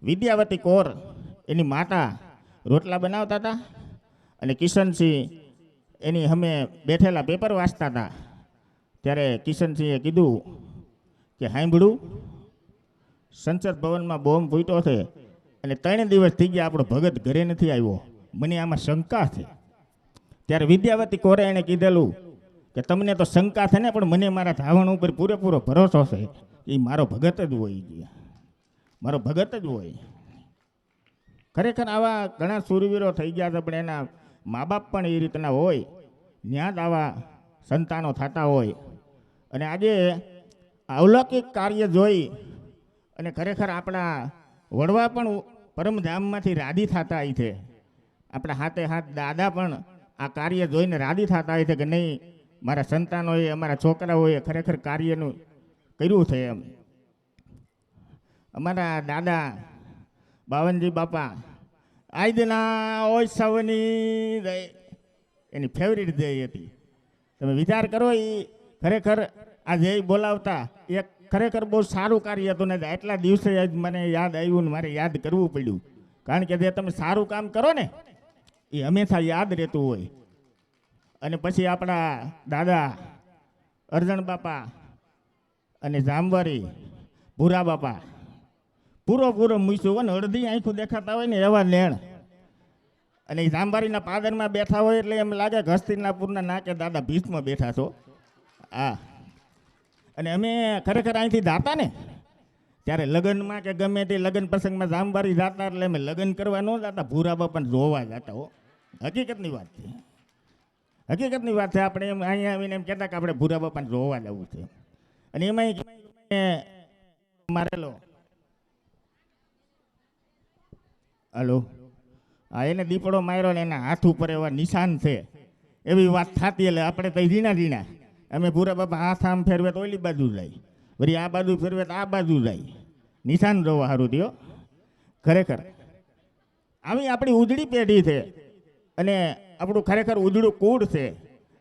વિદ્યાવતી કૌર એની માતા રોટલા બનાવતા હતા અને કિશનસિંહ એની સામે બેઠેલા પેપર વાંચતા હતા. ત્યારે કિશનસિંહે કીધું કે સાંભળું, સંસદ ભવનમાં બોમ્બ ફૂટ્યો છે અને 3 દિવસ થઈ ગયા આપણો ભગત ઘરે નથી આવ્યો, મને આમાં શંકા છે. ત્યારે વિદ્યાવતી કૌરે એણે કીધેલું કે તમને તો શંકા છે ને, પણ મને મારા ધાવણ ઉપર પૂરેપૂરો ભરોસો છે, એ મારો ભગત જ હોય, મારો ભગત જ હોય. ખરેખર આવા ઘણા શૂરવીરો થઈ ગયા છે, પણ એના મા બાપ પણ એ રીતના હોય, ત્યાં જ આવા સંતાનો થતા હોય. અને આજે અલૌકિક કાર્ય જોઈ અને ખરેખર આપણા વડવા પણ પરમધામમાંથી રાજી થતા હોય છે. આપણા હાથે હાથ દાદા પણ આ કાર્ય જોઈને રાજી થતા હોય છે કે નહીં, મારા સંતાનોએ, અમારા છોકરાઓએ ખરેખર કાર્યનું કર્યું છે એમ. અમારા દાદા બાવનજી બાપા આજના ઓછવની એની ફેવરિટ જય હતી. તમે વિચાર કરો, એ ખરેખર આ જય બોલાવતા એ ખરેખર બહુ સારું કાર્ય હતું ને. એટલા દિવસે મને યાદ આવ્યું ને મારે યાદ કરવું પડ્યું, કારણ કે જે તમે સારું કામ કરો ને એ હંમેશા યાદ રહેતું હોય. અને પછી આપણા દાદા અરજણ બાપા અને જામવારી ભૂરા બાપા પૂરો મૂક્યું હોય ને, અડધી આંખું દેખાતા હોય ને એવા લેણ. અને એ જામવારીના પાદરમાં બેઠા હોય એટલે એમ લાગે કે હસ્તિનાપુરના નાકે દાદા ભીષ્મ બેઠા છો. હા, અને અમે ખરેખર અહીંથી જાતા ને ત્યારે લગ્નમાં કે ગમે તે લગ્ન પ્રસંગમાં જામવારી જાતા એટલે અમે લગ્ન કરવા ન જતા, ભૂરા બાપાને જોવા જતા. હો, હકીકતની વાત છે, હકીકતની વાત છે. આપણે એમ અહીંયા આવીને એમ કહેતા કે આપણે ભૂરા બાપાને જોવા જવું છે. અને એમાં મારેલો હલો, હા, એને દીપડો માર્યો ને એના હાથ ઉપર એવા નિશાન છે, એવી વાત થતી. એટલે આપણે તો ઝીણા અમે ભૂરા બાપા હાથ આમ ફેરવે તો ઓલી બાજુ જાય, વળી આ બાજુ ફેરવે તો આ બાજુ જાય, નિશાન જોવા સારું થયો. ખરેખર આવી આપણી ઉજળી પેઢી છે અને આપણું ખરેખર ઉજળું કુળ છે,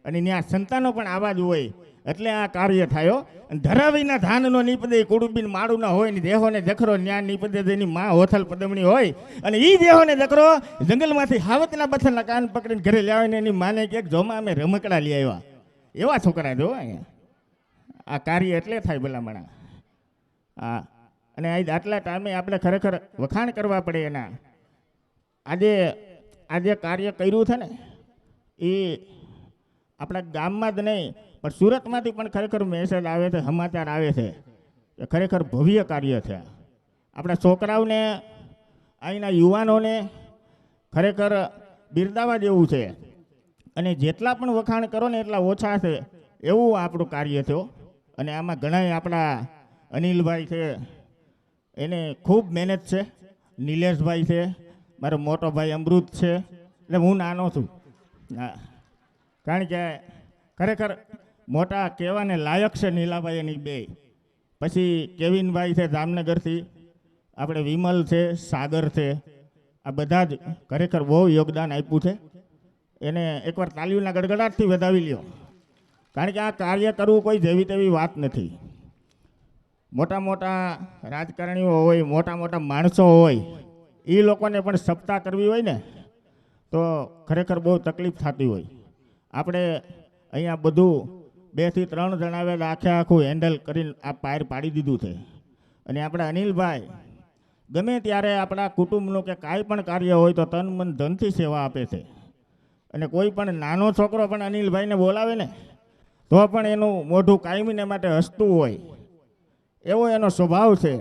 અને ત્યાં સંતાનો પણ આવા જ હોય એટલે આ કાર્ય થયો. ધરાવીના ધાનનો નીપદે કુડુંબીન માળું ના હોય ને દેહોને જખરો ન્યા નીપદે જેની માં હોથલ પદમણી હોય. અને એ દેહોને જખરો જંગલમાંથી હાવતના બથલના કાન પકડીને ઘરે લાવીને એની માને કે જોમાં અમે રમકડા લઈ આવ્યા. એવા છોકરા જો અહીંયા આ કાર્ય એટલે થાય ભલામણા. હા, અને આટલા ટાઈમે આપણે ખરેખર વખાણ કરવા પડે એના. આજે કાર્ય કર્યું છે ને એ આપણા ગામમાં જ નહીં પણ સુરતમાંથી પણ ખરેખર મેસેજ આવે છે, સમાચાર આવે છે કે ખરેખર ભવ્ય કાર્ય છે. આપણા છોકરાઓને, અહીંના યુવાનોને ખરેખર બિરદાવા જેવું છે. અને જેટલા પણ વખાણ કરો ને એટલા ઓછા છે, એવું આપણું કાર્ય થયું. અને આમાં ઘણા આપણા અનિલભાઈ છે, એને ખૂબ મહેનત છે. નિલેશભાઈ છે, મારો મોટો ભાઈ અમૃત છે, એટલે હું નાનો છું. હા, કારણ કે ખરેખર મોટા કહેવાને લાયક છે નીલાભાઈ એની બે. પછી કેવિનભાઈ છે જામનગરથી, આપણે વિમલ છે, સાગર છે, આ બધા જ ખરેખર બહુ યોગદાન આપ્યું છે. એને એકવાર તાલીઓના ગડગડાટથી વધાવી લ્યો, કારણ કે આ કાર્ય કરવું કોઈ જેવી તેવી વાત નથી. મોટા મોટા રાજકારણીઓ હોય, મોટા મોટા માણસો હોય, એ લોકોને પણ સપ્તાહ કરવી હોય ને તો ખરેખર બહુ તકલીફ થતી હોય. આપણે અહીંયા બધું 2 થી 3 જણા આવે આખું હેન્ડલ કરીને આ પાર પાડી દીધું છે. અને આપણા અનિલભાઈ ગમે ત્યારે આપણા કુટુંબનું કે કાંઈ પણ કાર્ય હોય તો તન મન ધનથી સેવા આપે છે. અને કોઈ પણ નાનો છોકરો પણ અનિલભાઈને બોલાવે ને તો પણ એનું મોઢું કાયમીને માટે હસતું હોય, એવો એનો સ્વભાવ છે.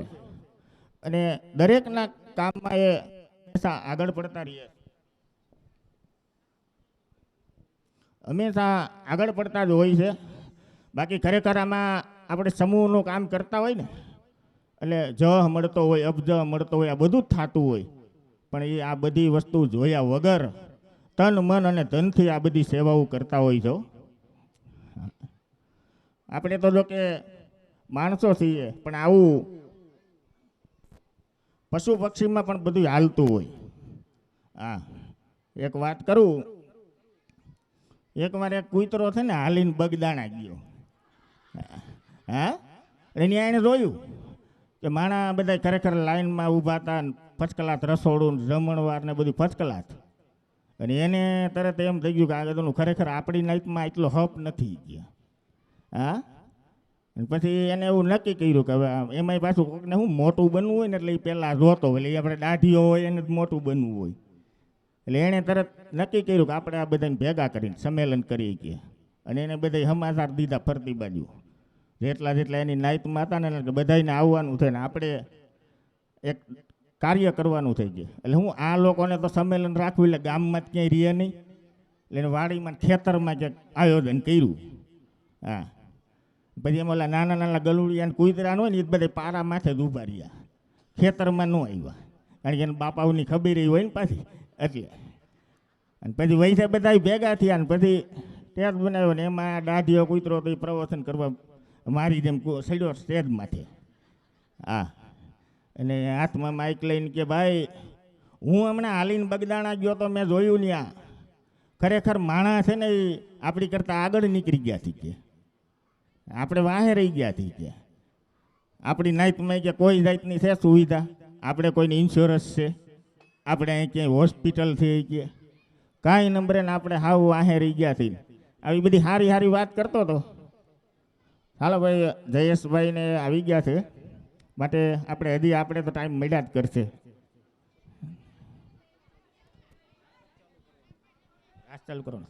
અને દરેકના કામમાં એ હંમેશા આગળ પડતા રહીએ, હંમેશા આગળ પડતા જ હોય છે. બાકી ખરેખર આમાં આપણે સમૂહનું કામ કરતા હોય ને એટલે જહ મળતો હોય, અબજ મળતો હોય, આ બધું જ થતું હોય. પણ એ આ બધી વસ્તુ જોયા વગર તન મન અને ધનથી આ બધી સેવાઓ કરતા હોય છો. આપણે તો જો કે માણસો છીએ, પણ આવું પશુ પક્ષીમાં પણ બધું હાલતું હોય. હા, એક વાત કરું, એકવાર એક કૂતરો છે ને હાલીને બગદાણા ગયો. હા, એની એને જોયું કે માણા બધા ખરેખર લાઈનમાં ઊભા હતા, ફર્સ્ટ ક્લાસ રસોડું જમણવાર ને બધું ફર્સ્ટ ક્લાસ. અને એને તરત એમ થઈ ગયું કે આ બધું ખરેખર આપણી નાઇટમાં એટલો હપ નથી ગયા. હા, અને પછી એને એવું નક્કી કર્યું કે હવે એમાંય પાછું કોઈકને શું મોટું બનવું હોય ને એટલે એ પહેલાં જોતો હોય, એટલે આપણે દાઢીઓ હોય એને જ મોટું બનવું હોય. એટલે એણે તરત નક્કી કર્યું કે આપણે આ બધાને ભેગા કરીને સંમેલન કરીએ છીએ. અને એને બધા સમાચાર દીધા ફરતી બાજુ, જેટલા જેટલા એની નાઇટમાં હતા ને બધાને આવવાનું છે ને આપણે એક કાર્ય કરવાનું થઈ ગયું. એટલે હું આ લોકોને તો સંમેલન રાખવું એટલે ગામમાં જ ક્યાંય રહે નહીં, એટલે એને વાડીમાં ખેતરમાં ક્યાંક આયોજન કર્યું. હા, પછી એમાં ઓલા નાના નાના ગલુડિયા કૂતરા હોય ને એ બધા પારા માથે જ ઊભા રહ્યા, ખેતરમાં ન આવ્યા, કારણ કે એને બાપાઓની ખબર હોય ને પાછી એટલે. અને પછી વૈસે બધા ભેગા થયા ને પછી સ્ટેજ બનાવ્યો ને એમાં દાઢીઓ કૂતરો તો એ પ્રવચન કરવા મારી જેમ સડ્યો સ્ટેજ માથે. હા, અને હાથમાં માઇક લઈને કે ભાઈ હું હમણાં હાલીને બગદાણા ગયો તો મેં જોયું ને આ ખરેખર માણસ છે ને એ આપણી કરતાં આગળ નીકળી ગયા હતી કે આપણે વાહે રહી ગયા હતી કે આપણી નાઇટમાં કે કોઈ જાતની છે સુવિધા, આપણે કોઈની ઇન્સ્યોરન્સ છે, આપણે અહીં ક્યાંય હોસ્પિટલ છે કે કાંઈ નંબરે ને આપણે હાવ વાહે રહી ગયા હતી. આવી બધી સારી સારી વાત કરતો હતો. હાલો ભાઈ, જયેશભાઈને આવી ગયા છે માટે આપણે તો ટાઈમ મળ્યા જ કરશે. ચાલુ કરો ને.